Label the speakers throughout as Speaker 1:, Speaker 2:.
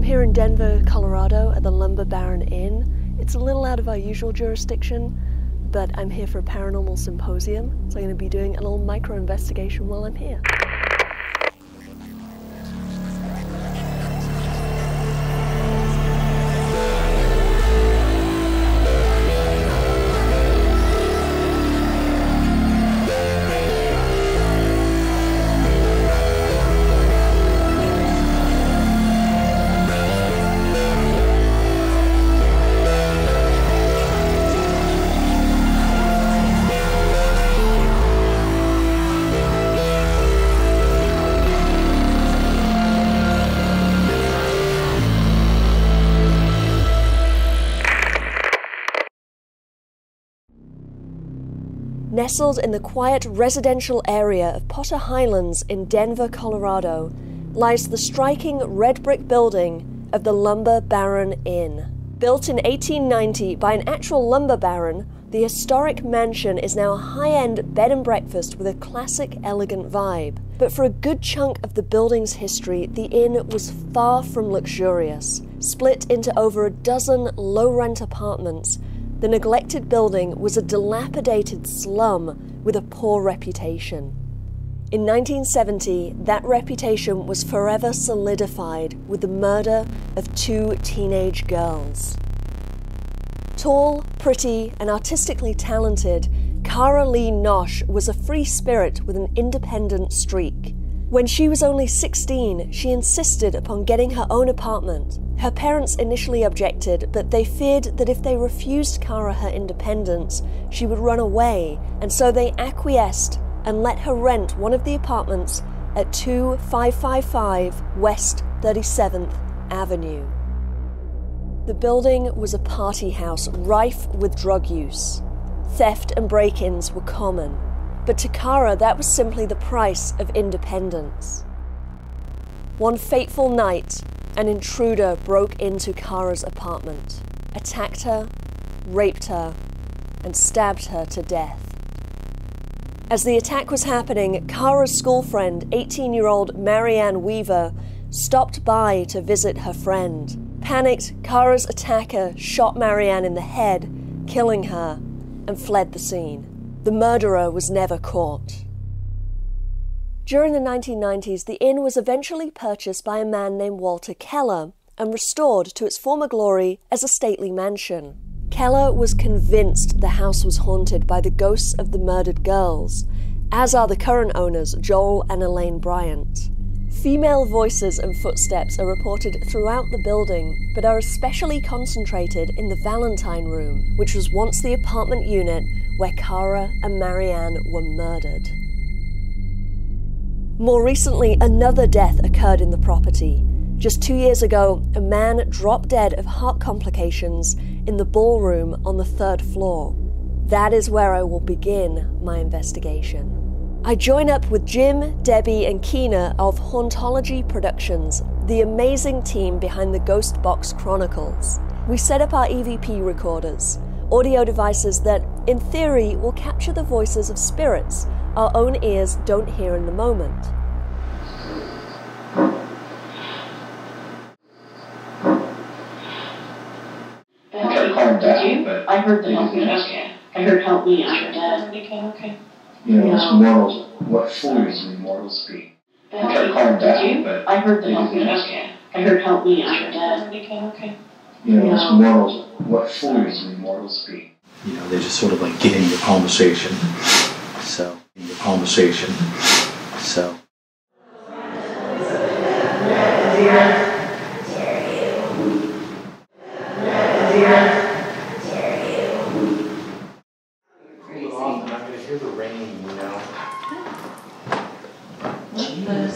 Speaker 1: here in Denver, Colorado at the Lumber Baron Inn. It's a little out of our usual jurisdiction, but I'm here for a paranormal symposium, so I'm going to be doing a little micro-investigation while I'm here. Nestled in the quiet residential area of Potter Highlands in Denver, Colorado, lies the striking red brick building of the Lumber Baron Inn. Built in 1890 by an actual lumber baron, the historic mansion is now a high-end bed and breakfast with a classic, elegant vibe. But for a good chunk of the building's history, the inn was far from luxurious. Split into over a dozen low-rent apartments, the neglected building was a dilapidated slum with a poor reputation. In 1970, that reputation was forever solidified with the murder of 2 teenage girls. Tall, pretty, and artistically talented, Cara Lee Nosh was a free spirit with an independent streak. When she was only 16, she insisted upon getting her own apartment. Her parents initially objected, but they feared that if they refused Cara her independence, she would run away, and so they acquiesced and let her rent one of the apartments at 2555 West 37th Avenue. The building was a party house rife with drug use. Theft and break-ins were common, but to Cara that was simply the price of independence. One fateful night, an intruder broke into Cara's apartment, attacked her, raped her, and stabbed her to death. As the attack was happening, Cara's school friend, 18-year-old Marianne Weaver, stopped by to visit her friend. Panicked, Cara's attacker shot Marianne in the head, killing her, and fled the scene. The murderer was never caught. During the 1990s, the inn was eventually purchased by a man named Walter Keller and restored to its former glory as a stately mansion. Keller was convinced the house was haunted by the ghosts of the murdered girls, as are the current owners, Joel and Elaine Bryant. Female voices and footsteps are reported throughout the building, but are especially concentrated in the Valentine Room, which was once the apartment unit where Cara and Marianne were murdered. More recently, another death occurred in the property. Just 2 years ago, a man dropped dead of heart complications in the ballroom on the 3rd floor. That is where I will begin my investigation. I join up with Jim, Debbie, and Keena of Hauntology Productions, the amazing team behind the Ghost Box Chronicles. We set up our EVP recorders, audio devices that, in theory, will capture the voices of spirits our own ears don't hear in the moment.
Speaker 2: I heard the help me. I heard help me after that.
Speaker 3: Okay.
Speaker 4: You know, it's mortals. What fools may mortals be?
Speaker 2: I heard the help me. I heard help me after that.
Speaker 3: Okay.
Speaker 4: You know, it's mortals. What fools may mortals be?
Speaker 5: You know, they just sort of like get in your conversation. So.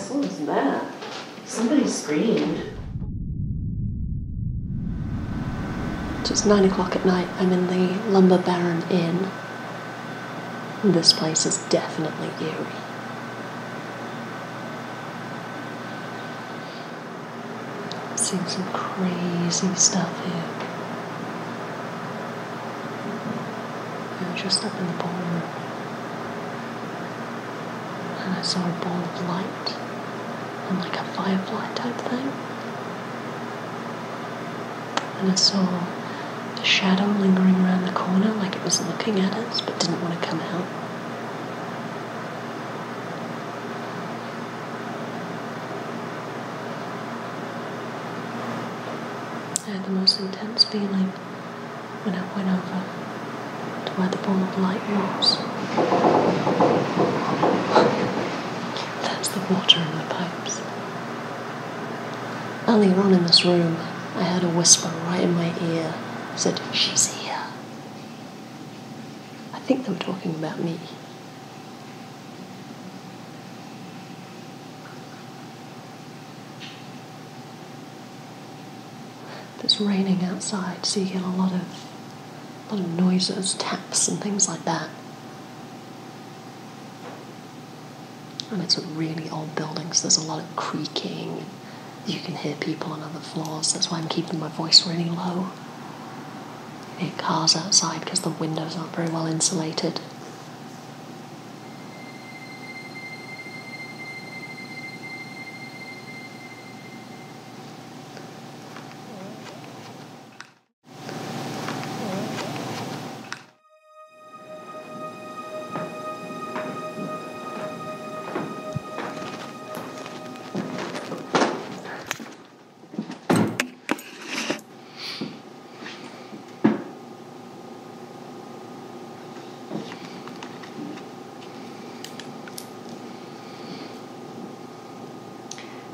Speaker 3: What was that? Somebody screamed.
Speaker 1: It's 9 o'clock at night. I'm in the Lumber Baron Inn. This place is definitely eerie. I'm seeing some crazy stuff here. We were just up in the ballroom, and I saw a ball of light and like a firefly type thing.
Speaker 3: and I saw a shadow lingering around the corner like it was looking at us but didn't want to come out. I had the most intense feeling when I went over to where the ball of light was. That's the water in the pipes. Earlier on in this room, I heard a whisper right in my ear. It said, "She's here." I think they were talking about me. It's raining outside, so you get a lot of noises, taps and things like that. And it's a really old building, so there's a lot of creaking. You can hear people on other floors. That's why I'm keeping my voice really low. You hear cars outside because the windows aren't very well insulated.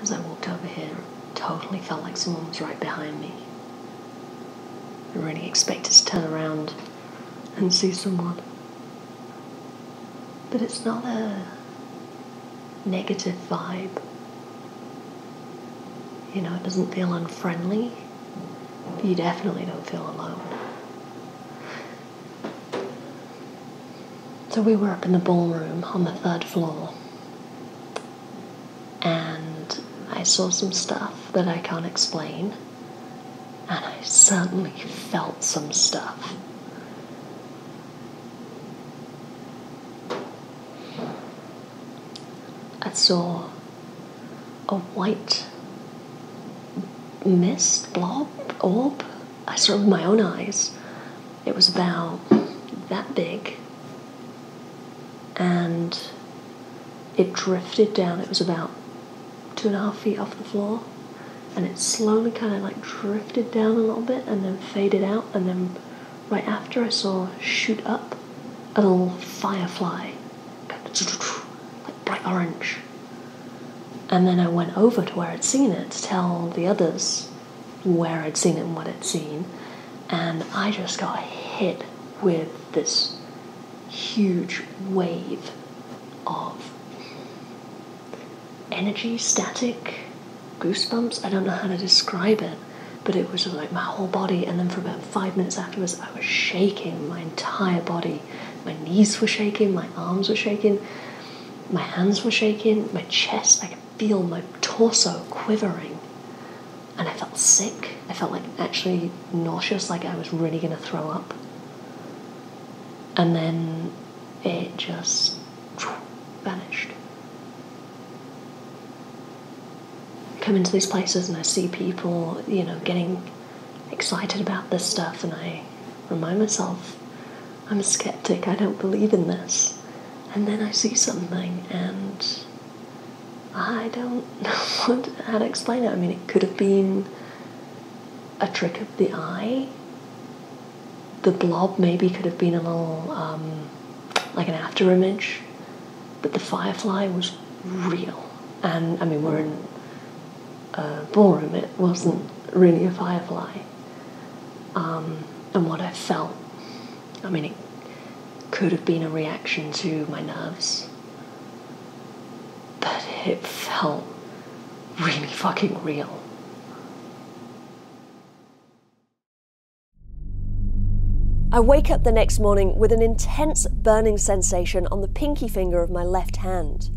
Speaker 3: As I walked over here, it totally felt like someone was right behind me. I really expected to turn around and see someone. But it's not a negative vibe. You know, it doesn't feel unfriendly. You definitely don't feel alone. So we were up in the ballroom on the 3rd floor. And I saw some stuff that I can't explain, and I certainly felt some stuff. I saw a white mist blob, orb. I saw it with my own eyes. It was about that big, and it drifted down. It was about 2.5 feet off the floor, and it slowly kind of like drifted down a little bit and then faded out, and then right after I saw shoot up a little firefly, like bright orange. And then I went over to where I'd seen it to tell the others where I'd seen it and what I'd seen, and I just got hit with this huge wave of energy, static, goosebumps. I don't know how to describe it, but it was like my whole body. And then for about 5 minutes afterwards, I was shaking my entire body. My knees were shaking, my arms were shaking, my hands were shaking, my chest, I could feel my torso quivering, and I felt sick. I felt like actually nauseous, like I was really going to throw up. And then it just vanished. Come into these places and I see people, you know, getting excited about this stuff, and I remind myself, I'm a skeptic, I don't believe in this. And then I see something and I don't know how to explain it. I mean, it could have been a trick of the eye. The blob maybe could have been a little, like an after image, but the firefly was real. And I mean, we're in a ballroom, it wasn't really a firefly. And what I felt, I mean, it could have been a reaction to my nerves, but it felt really fucking real.
Speaker 1: I wake up the next morning with an intense burning sensation on the pinky finger of my left hand.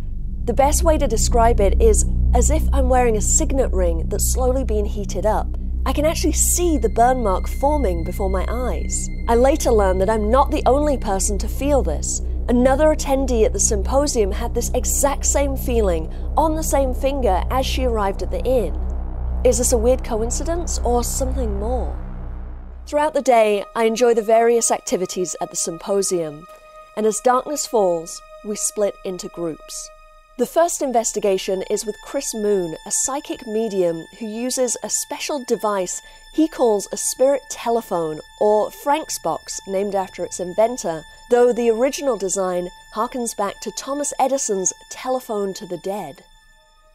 Speaker 1: The best way to describe it is as if I'm wearing a signet ring that's slowly being heated up. I can actually see the burn mark forming before my eyes. I later learned that I'm not the only person to feel this. Another attendee at the symposium had this exact same feeling on the same finger as she arrived at the inn. Is this a weird coincidence or something more? Throughout the day, I enjoy the various activities at the symposium, and as darkness falls, we split into groups. The first investigation is with Chris Moon, a psychic medium who uses a special device he calls a spirit telephone, or Frank's box, named after its inventor, though the original design harkens back to Thomas Edison's telephone to the dead.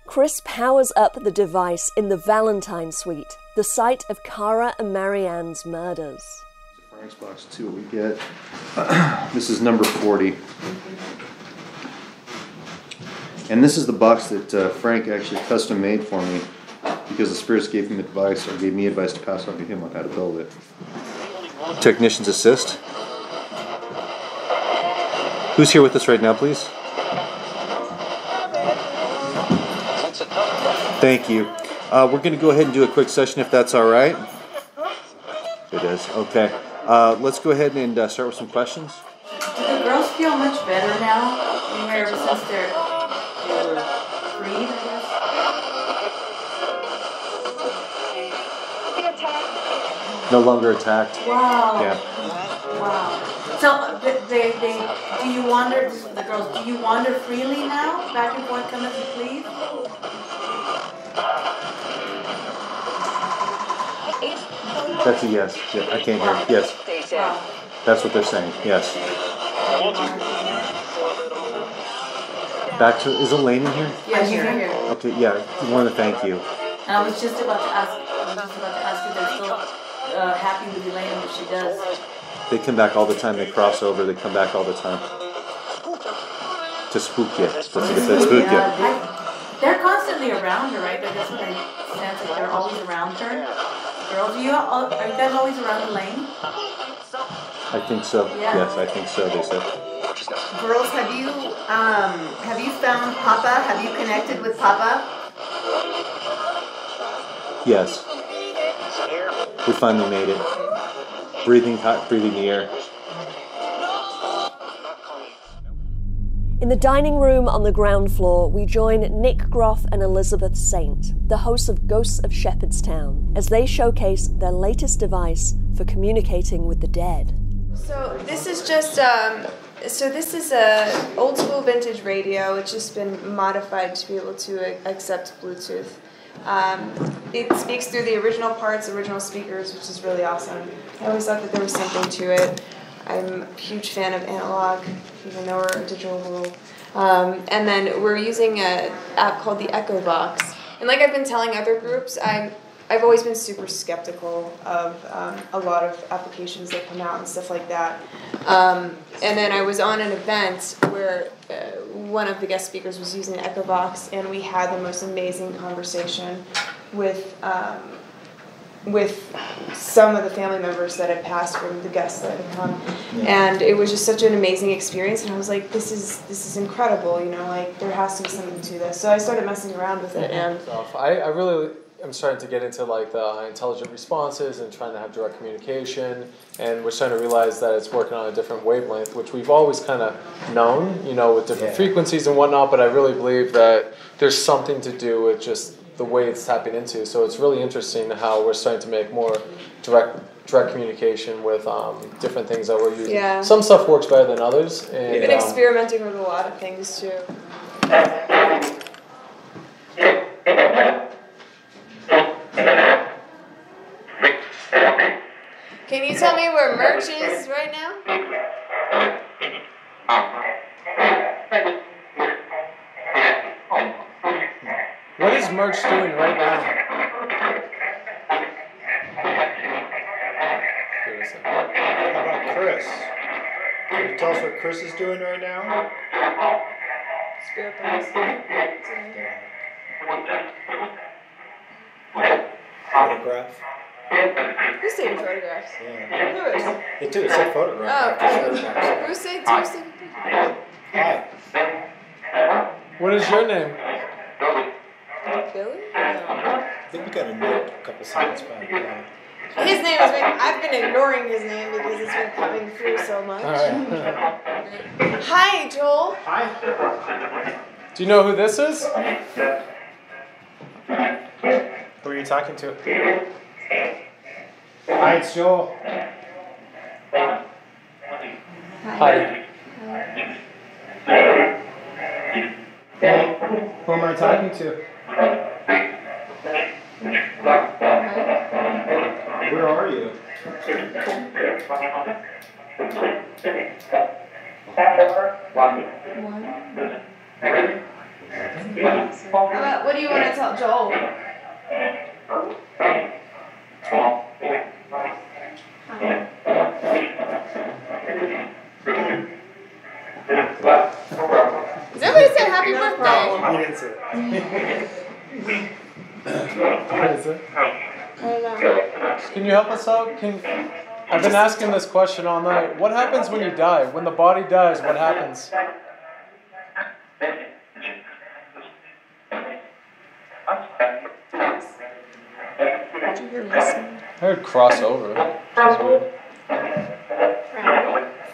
Speaker 1: Chris powers up the device in the Valentine Suite, the site of Cara and Marianne's murders.
Speaker 6: Frank's box 2, we get, this is number 40. And this is the box that Frank actually custom made for me because the spirits gave him advice, or gave me advice to pass on to him on how to build it. Technician's assist. Who's here with us right now, please? Thank you. We're going to go ahead and do a quick session if that's all right. It is. Okay. Let's go ahead and start with some questions.
Speaker 2: Do the girls feel much better now? Ever since they were freed, I guess?
Speaker 6: No longer attacked.
Speaker 2: Wow.
Speaker 6: Yeah.
Speaker 2: Wow. So they do you wander, the girls, do you wander freely now? Back and forth, come as you please?
Speaker 6: That's a yes. Yeah, I can't hear. Yes.
Speaker 2: Wow.
Speaker 6: That's what they're saying. Yes. Back to, is Elaine in here?
Speaker 2: Yes, you're here.
Speaker 6: Okay, yeah, I want to thank you.
Speaker 2: And I was just about to ask if they're still happy with Elaine and what she does.
Speaker 6: They come back all the time, they cross over, they come back all the time. To spook you. That's what they said, spook you.
Speaker 2: They're constantly around her, right? That's what I sense, like they're always around her. Girls, are you guys always around Elaine?
Speaker 6: I think so.
Speaker 2: Yeah.
Speaker 6: Yes, I think so, they said.
Speaker 7: Girls, have you found Papa? Have you connected with Papa?
Speaker 6: Yes. We finally made it. Breathing the air.
Speaker 1: In the dining room on the ground floor, we join Nick Groff and Elizabeth Saint, the hosts of Ghosts of Shepherdstown, as they showcase their latest device for communicating with the dead.
Speaker 8: So this is just this is a old school vintage radio. It's just been modified to be able to accept Bluetooth. It speaks through the original parts, original speakers, which is really awesome. I always thought that there was something to it. I'm a huge fan of analog, even though we're a digital world. And then we're using an app called the Echo Box. And like I've been telling other groups, I've always been super skeptical of a lot of applications that come out and stuff like that. And then I was on an event where one of the guest speakers was using the Echo Box, and we had the most amazing conversation with some of the family members that had passed from the guests that had come. Yeah. And it was just such an amazing experience, and I was like, this is incredible, you know, like there has to be something to this. So I started messing around with it, and
Speaker 9: I really am starting to get into like the intelligent responses and trying to have direct communication, and we're starting to realize that it's working on a different wavelength, which we've always kind of known, you know, with different frequencies and whatnot, but I really believe that there's something to do with just the way it's tapping into. So it's really interesting how we're starting to make more direct communication with different things that we're using.
Speaker 8: Yeah.
Speaker 9: Some stuff works better than others. And,
Speaker 8: I've been experimenting with a lot of things too. Can you tell me where merch is right now?
Speaker 9: What is merch doing right now?
Speaker 10: How about Chris? Can you tell us what Chris is doing right now?
Speaker 8: Spirit box.
Speaker 10: Photograph?
Speaker 8: Who's taking photographs?
Speaker 10: Yeah.
Speaker 8: Who is?
Speaker 10: It too, it said photograph.
Speaker 8: Oh, who's taking pictures?
Speaker 10: Hi.
Speaker 9: What is your name?
Speaker 8: Billy?
Speaker 10: I think we got a note a couple seconds back. Yeah.
Speaker 8: His name has been, I've been ignoring his name because it's been coming through so much.
Speaker 9: All right.
Speaker 8: Hi, Joel.
Speaker 10: Hi.
Speaker 9: Do you know who this is?
Speaker 10: Who are you talking to? Hi. Hi, it's Joel.
Speaker 9: Hi.
Speaker 10: Who am I talking to? Where are you?
Speaker 8: What do you want to tell Joel? Does everybody say happy birthday?
Speaker 10: He didn't say it.
Speaker 9: What is it?
Speaker 8: I don't know.
Speaker 9: Can you help us out? I've been asking this question all night. What happens when you die? When the body dies, what happens? I heard crossover.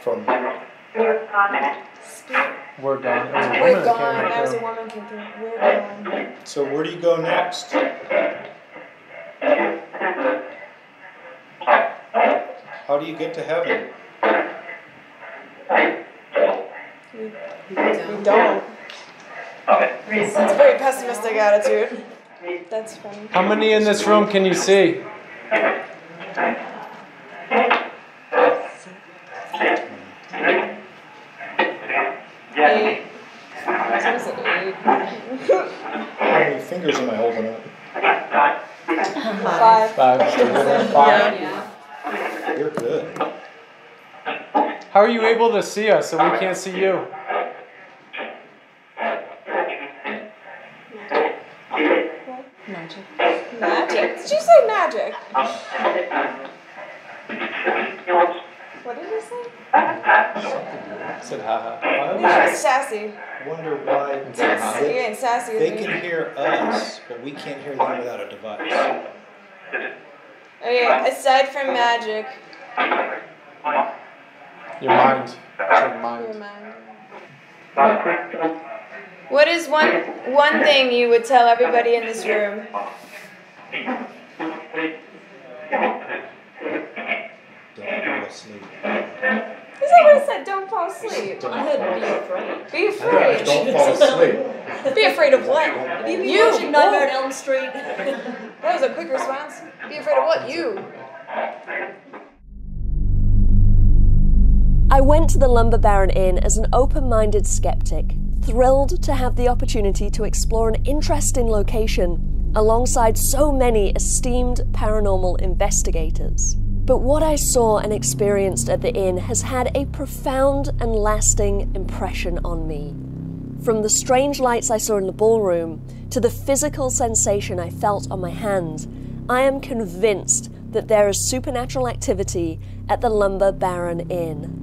Speaker 10: From
Speaker 9: We're gone. It was a woman
Speaker 8: We're
Speaker 9: that
Speaker 8: gone.
Speaker 9: came
Speaker 8: That was a
Speaker 9: right
Speaker 8: woman came through. We're gone.
Speaker 10: So where do you go next? How do you get to heaven?
Speaker 8: We don't. It's a very pessimistic attitude. That's funny.
Speaker 9: there. How many in this room can you see?
Speaker 8: Eight. What is it, eight?
Speaker 10: How many fingers am I holding up?
Speaker 8: Five.
Speaker 9: Five.
Speaker 10: You're good.
Speaker 9: How are you able to see us and we can't see you?
Speaker 8: Magic. Magic? Did you say magic? What did you say?
Speaker 9: I said haha.
Speaker 8: It's sassy.
Speaker 10: I wonder why
Speaker 8: You're getting sassy with
Speaker 10: they
Speaker 8: me.
Speaker 10: can hear us, but we can't hear them without a device.
Speaker 8: Okay, aside from magic,
Speaker 9: Your mind. It's your
Speaker 8: your
Speaker 9: mind.
Speaker 8: mind. What is one thing you would tell everybody in this room?
Speaker 10: Don't fall asleep.
Speaker 8: Is that what it said? Don't fall asleep.
Speaker 1: I heard be afraid.
Speaker 8: Be afraid.
Speaker 10: Don't fall asleep.
Speaker 8: Be afraid of what?
Speaker 1: You watching Nightmare on Elm Street?
Speaker 8: That was a quick response. Be afraid of what? You.
Speaker 1: I went to the Lumber Baron Inn as an open-minded skeptic, thrilled to have the opportunity to explore an interesting location alongside so many esteemed paranormal investigators. But what I saw and experienced at the inn has had a profound and lasting impression on me. From the strange lights I saw in the ballroom to the physical sensation I felt on my hand, I am convinced that there is supernatural activity at the Lumber Baron Inn.